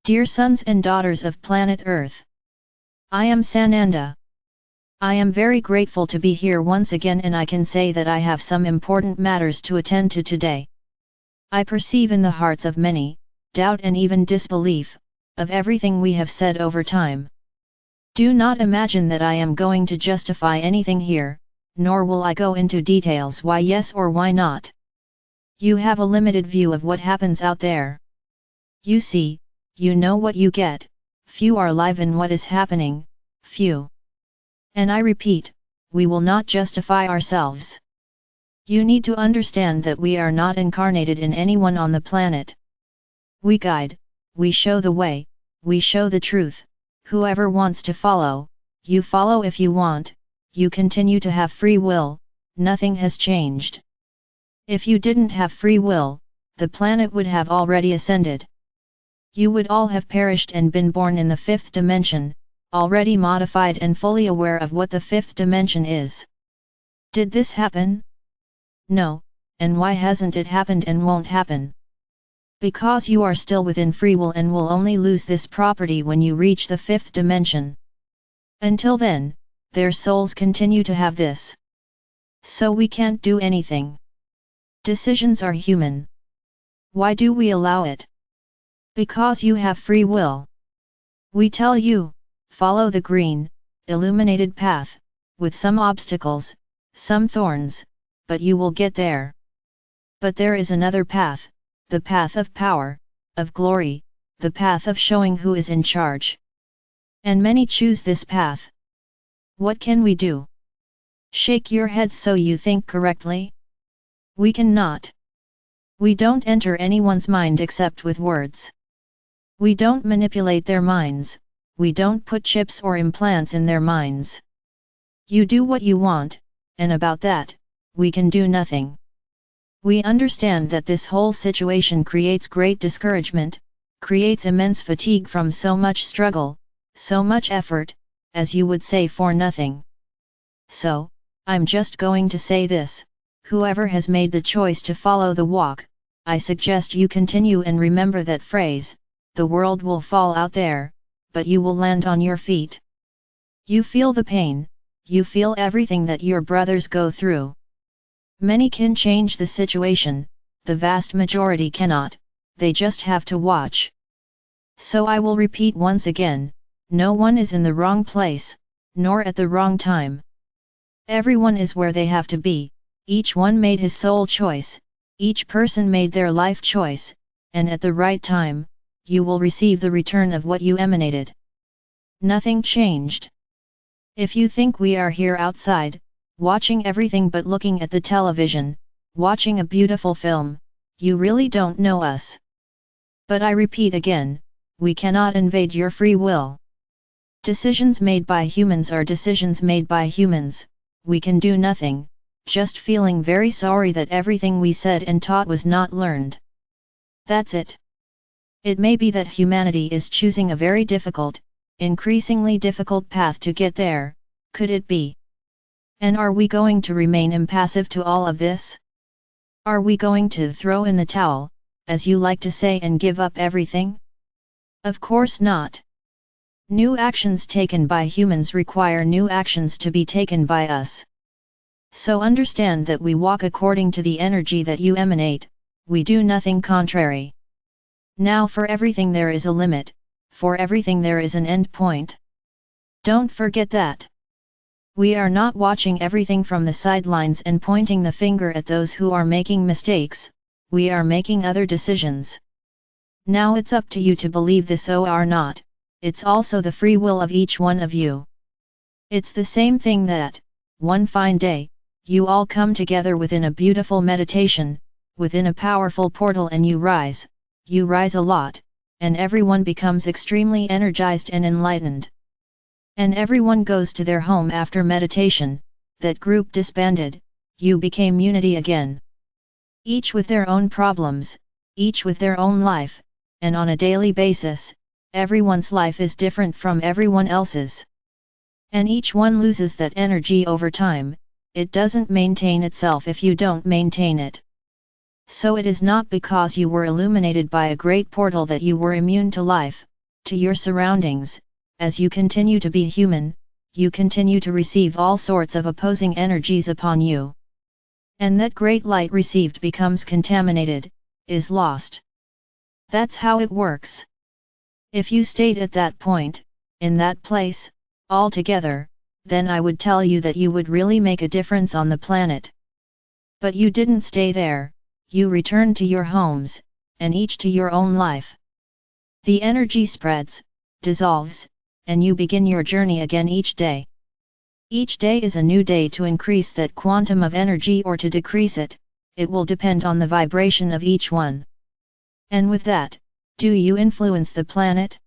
Dear sons and daughters of planet Earth, I am Sananda. I am very grateful to be here once again, and I can say that I have some important matters to attend to today. I perceive in the hearts of many, doubt and even disbelief, of everything we have said over time. Do not imagine that I am going to justify anything here, nor will I go into details why yes or why not. You have a limited view of what happens out there. You see, you know what you get, few are live in what is happening, few. And I repeat, we will not justify ourselves. You need to understand that we are not incarnated in anyone on the planet. We guide, we show the way, we show the truth. Whoever wants to follow, you follow. If you want, you continue to have free will, nothing has changed. If you didn't have free will, the planet would have already ascended. You would all have perished and been born in the fifth dimension, already modified and fully aware of what the fifth dimension is. Did this happen? No, and why hasn't it happened and won't happen? Because you are still within free will and will only lose this property when you reach the fifth dimension. Until then, their souls continue to have this. So we can't do anything. Decisions are human. Why do we allow it? Because you have free will. We tell you, follow the green, illuminated path, with some obstacles, some thorns, but you will get there. But there is another path, the path of power, of glory, the path of showing who is in charge. And many choose this path. What can we do? Shake your head so you think correctly? We cannot. We don't enter anyone's mind except with words. We don't manipulate their minds, we don't put chips or implants in their minds. You do what you want, and about that, we can do nothing. We understand that this whole situation creates great discouragement, creates immense fatigue from so much struggle, so much effort, as you would say, for nothing. So, I'm just going to say this: whoever has made the choice to follow the walk, I suggest you continue and remember that phrase. The world will fall out there, but you will land on your feet. You feel the pain, you feel everything that your brothers go through. Many can change the situation, the vast majority cannot, they just have to watch. So I will repeat once again, no one is in the wrong place, nor at the wrong time. Everyone is where they have to be, each one made his soul choice, each person made their life choice, and at the right time, you will receive the return of what you emanated. Nothing changed. If you think we are here outside, watching everything but looking at the television, watching a beautiful film, you really don't know us. But I repeat again, we cannot invade your free will. Decisions made by humans are decisions made by humans, we can do nothing, just feeling very sorry that everything we said and taught was not learned. That's it. It may be that humanity is choosing a very difficult, increasingly difficult path to get there, could it be? And are we going to remain impassive to all of this? Are we going to throw in the towel, as you like to say, and give up everything? Of course not. New actions taken by humans require new actions to be taken by us. So understand that we walk according to the energy that you emanate, we do nothing contrary. Now for everything there is a limit, for everything there is an end point. Don't forget that. We are not watching everything from the sidelines and pointing the finger at those who are making mistakes, we are making other decisions. Now it's up to you to believe this or not, it's also the free will of each one of you. It's the same thing that, one fine day, you all come together within a beautiful meditation, within a powerful portal, and you rise a lot, and everyone becomes extremely energized and enlightened. And everyone goes to their home after meditation, that group disbanded, you became unity again. Each with their own problems, each with their own life, and on a daily basis, everyone's life is different from everyone else's. And each one loses that energy over time, it doesn't maintain itself if you don't maintain it. So it is not because you were illuminated by a great portal that you were immune to life, to your surroundings. As you continue to be human, you continue to receive all sorts of opposing energies upon you. And that great light received becomes contaminated, is lost. That's how it works. If you stayed at that point, in that place, altogether, then I would tell you that you would really make a difference on the planet. But you didn't stay there, you returned to your homes, and each to your own life. The energy spreads, dissolves, and you begin your journey again each day. Each day is a new day to increase that quantum of energy or to decrease it, it will depend on the vibration of each one. And with that, do you influence the planet?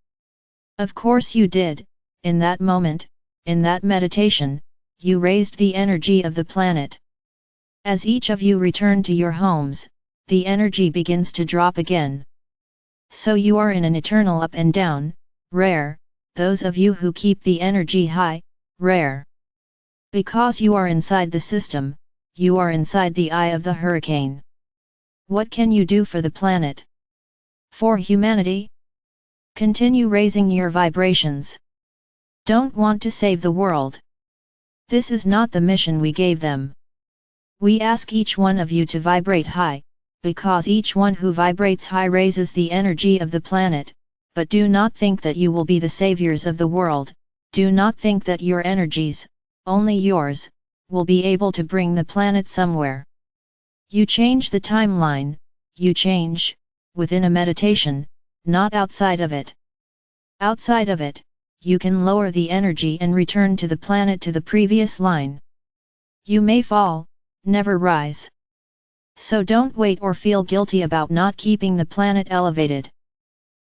Of course you did, in that moment, in that meditation, you raised the energy of the planet. As each of you return to your homes, the energy begins to drop again. So you are in an eternal up and down, rare, those of you who keep the energy high, rare. Because you are inside the system, you are inside the eye of the hurricane. What can you do for the planet? For humanity? Continue raising your vibrations. Don't want to save the world. This is not the mission we gave them. We ask each one of you to vibrate high, because each one who vibrates high raises the energy of the planet, but do not think that you will be the saviors of the world, do not think that your energies, only yours, will be able to bring the planet somewhere. You change the timeline, you change, within a meditation, not outside of it. Outside of it, you can lower the energy and return to the planet to the previous line. You may fall, never rise. So don't wait or feel guilty about not keeping the planet elevated.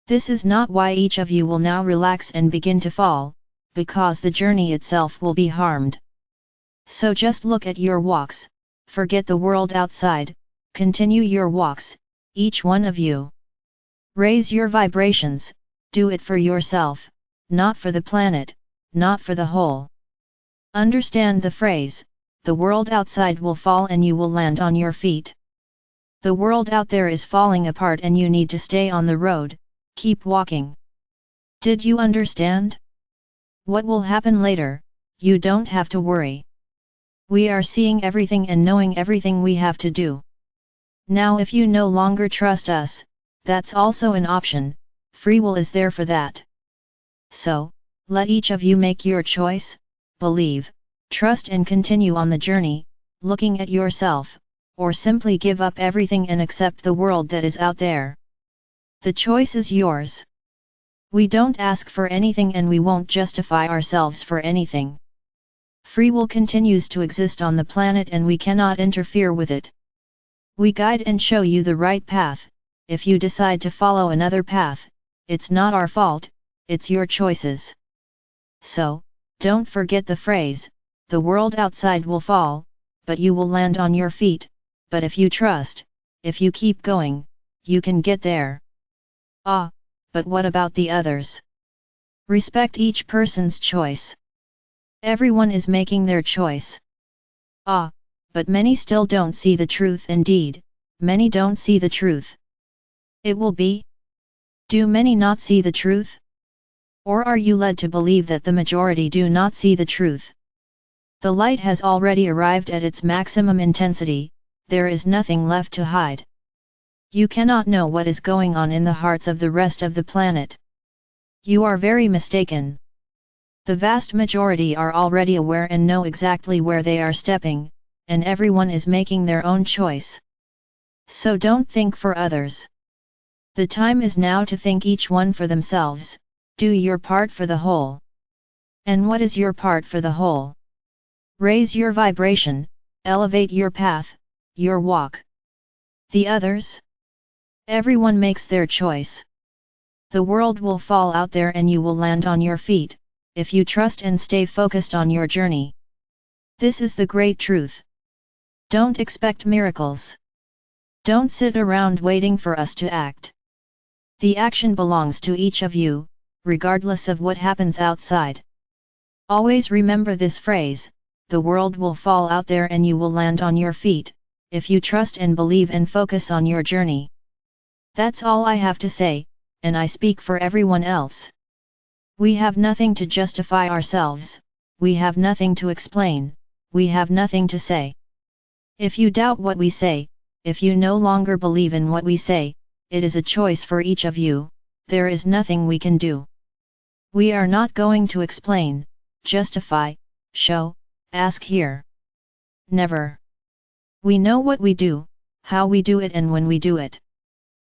This is not why each of you will now relax and begin to fall, because the journey itself will be harmed. So just look at your walks, forget the world outside, continue your walks, each one of you. Raise your vibrations, do it for yourself, not for the planet, not for the whole. Understand the phrase, the world outside will fall and you will land on your feet. The world out there is falling apart and you need to stay on the road, keep walking. Did you understand? What will happen later, you don't have to worry. We are seeing everything and knowing everything we have to do. Now if you no longer trust us, that's also an option, free will is there for that. So, let each of you make your choice, believe, trust and continue on the journey, looking at yourself, or simply give up everything and accept the world that is out there. The choice is yours. We don't ask for anything and we won't justify ourselves for anything. Free will continues to exist on the planet and we cannot interfere with it. We guide and show you the right path. If you decide to follow another path, it's not our fault, it's your choices. So, don't forget the phrase, the world outside will fall, but you will land on your feet, but if you trust, if you keep going, you can get there. Ah, but what about the others? Respect each person's choice. Everyone is making their choice. Ah, but many still don't see the truth. Indeed, many don't see the truth. It will be? Do many not see the truth? Or are you led to believe that the majority do not see the truth? The light has already arrived at its maximum intensity, there is nothing left to hide. You cannot know what is going on in the hearts of the rest of the planet. You are very mistaken. The vast majority are already aware and know exactly where they are stepping, and everyone is making their own choice. So don't think for others. The time is now to think each one for themselves, do your part for the whole. And what is your part for the whole? Raise your vibration, elevate your path, your walk. The others? Everyone makes their choice. The world will fall out there and you will land on your feet, if you trust and stay focused on your journey. This is the great truth. Don't expect miracles. Don't sit around waiting for us to act. The action belongs to each of you, regardless of what happens outside. Always remember this phrase, the world will fall out there and you will land on your feet, if you trust and believe and focus on your journey. That's all I have to say, and I speak for everyone else. We have nothing to justify ourselves, we have nothing to explain, we have nothing to say. If you doubt what we say, if you no longer believe in what we say, it is a choice for each of you, there is nothing we can do. We are not going to explain, justify, show, ask here. Never. We know what we do, how we do it and when we do it.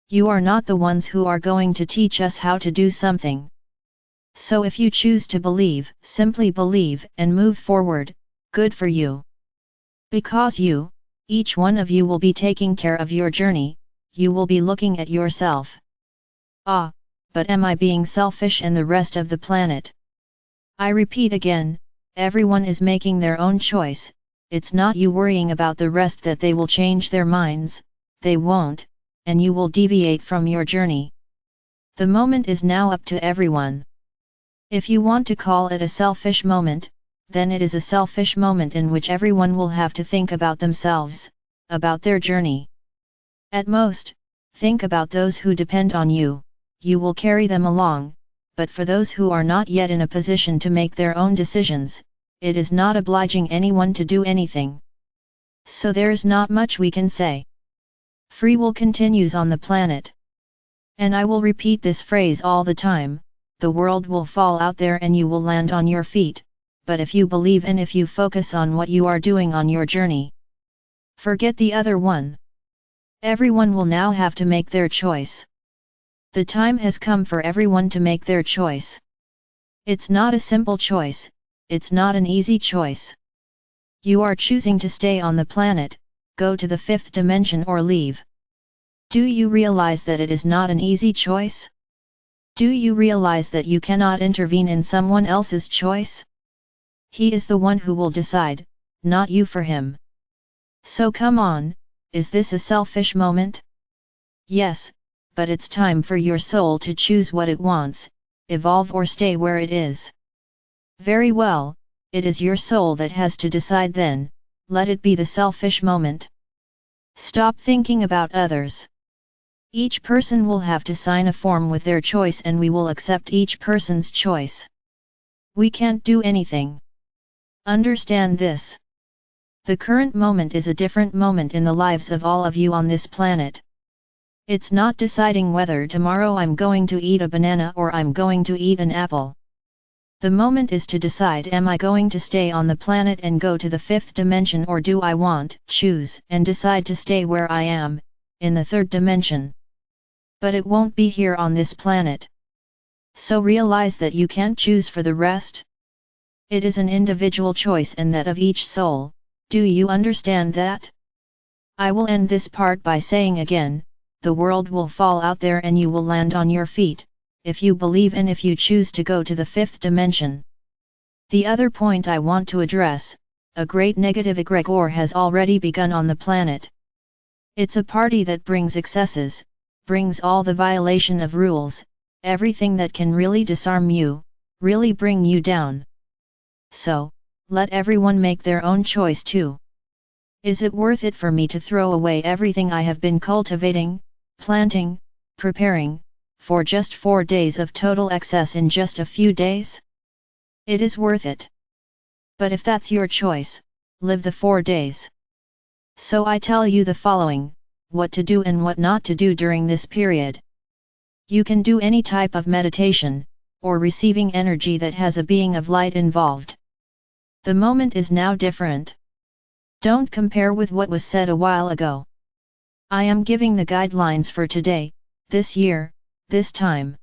You are not the ones who are going to teach us how to do something. So if you choose to believe, simply believe and move forward, good for you. Because you, each one of you will be taking care of your journey, you will be looking at yourself. Ah, but am I being selfish and the rest of the planet? I repeat again, everyone is making their own choice, it's not you worrying about the rest that they will change their minds, they won't, and you will deviate from your journey. The moment is now up to everyone. If you want to call it a selfish moment, then it is a selfish moment in which everyone will have to think about themselves, about their journey. At most, think about those who depend on you, you will carry them along, but for those who are not yet in a position to make their own decisions, it is not obliging anyone to do anything. So there's not much we can say. Free will continues on the planet. And I will repeat this phrase all the time, the world will fall out there and you will land on your feet, but if you believe and if you focus on what you are doing on your journey. Forget the other one. Everyone will now have to make their choice. The time has come for everyone to make their choice. It's not a simple choice, it's not an easy choice. You are choosing to stay on the planet, go to the fifth dimension or leave. Do you realize that it is not an easy choice? Do you realize that you cannot intervene in someone else's choice? He is the one who will decide, not you for him. So come on, is this a selfish moment? Yes, but it's time for your soul to choose what it wants, evolve or stay where it is. Very well, it is your soul that has to decide then, let it be the selfish moment. Stop thinking about others. Each person will have to sign a form with their choice and we will accept each person's choice. We can't do anything. Understand this. The current moment is a different moment in the lives of all of you on this planet. It's not deciding whether tomorrow I'm going to eat a banana or I'm going to eat an apple. The moment is to decide, am I going to stay on the planet and go to the fifth dimension, or do I want, choose and decide to stay where I am, in the third dimension? But it won't be here on this planet. So realize that you can't choose for the rest. It is an individual choice and that of each soul, do you understand that? I will end this part by saying again, the world will fall out there and you will land on your feet, if you believe and if you choose to go to the fifth dimension. The other point I want to address, a great negative egregore has already begun on the planet. It's a party that brings excesses, brings all the violation of rules, everything that can really disarm you, really bring you down. So, let everyone make their own choice too. Is it worth it for me to throw away everything I have been cultivating, planting, preparing, for just 4 days of total excess in just a few days? It is worth it. But if that's your choice, live the 4 days. So I tell you the following, what to do and what not to do during this period. You can do any type of meditation, or receiving energy that has a being of light involved. The moment is now different. Don't compare with what was said a while ago. I am giving the guidelines for today, this year, this time.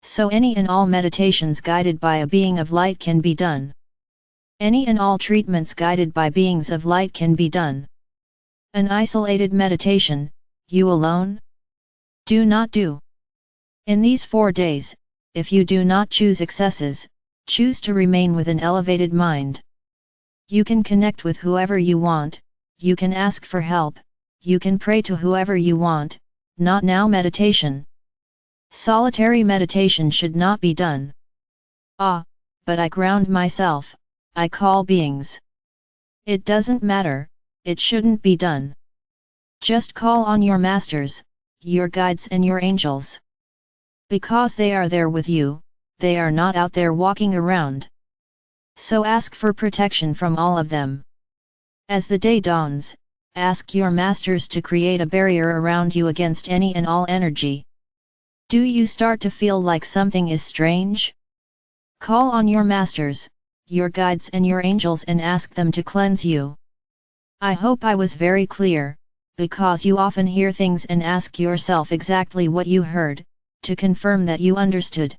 So any and all meditations guided by a being of light can be done. Any and all treatments guided by beings of light can be done. An isolated meditation, you alone? Do not do. In these 4 days, if you do not choose excesses, choose to remain with an elevated mind. You can connect with whoever you want, you can ask for help, you can pray to whoever you want, not now meditation. Solitary meditation should not be done. Ah, but I ground myself, I call beings. It doesn't matter, it shouldn't be done. Just call on your masters, your guides and your angels. Because they are there with you, they are not out there walking around. So ask for protection from all of them. As the day dawns, ask your masters to create a barrier around you against any and all energy. Do you start to feel like something is strange? Call on your masters, your guides and your angels and ask them to cleanse you. I hope I was very clear, because you often hear things and ask yourself exactly what you heard, to confirm that you understood.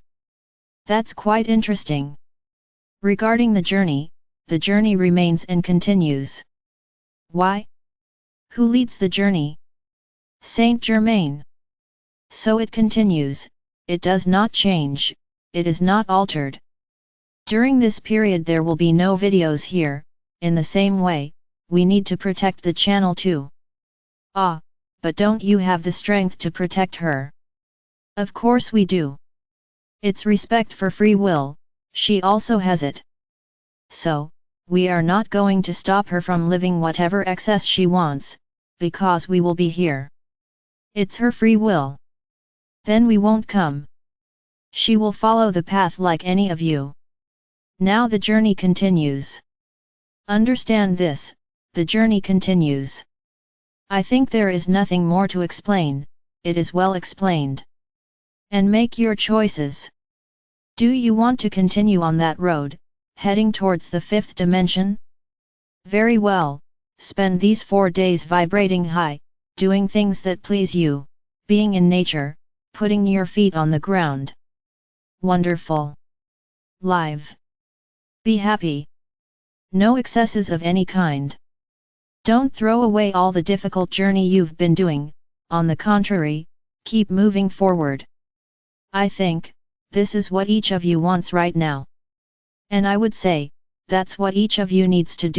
That's quite interesting. Regarding the journey remains and continues. Why? Who leads the journey? Saint Germain. So it continues, it does not change, it is not altered. During this period there will be no videos here, in the same way, we need to protect the channel too. Ah, but don't you have the strength to protect her? Of course we do. It's respect for free will, she also has it. So, we are not going to stop her from living whatever excess she wants, because we will be here. It's her free will. Then we won't come. She will follow the path like any of you. Now the journey continues. Understand this, the journey continues. I think there is nothing more to explain, it is well explained. And make your choices. Do you want to continue on that road, heading towards the fifth dimension? Very well, spend these 4 days vibrating high, doing things that please you, being in nature, putting your feet on the ground. Wonderful. Live. Be happy. No excesses of any kind. Don't throw away all the difficult journey you've been doing, on the contrary, keep moving forward. I think, this is what each of you wants right now. And I would say, that's what each of you needs to do.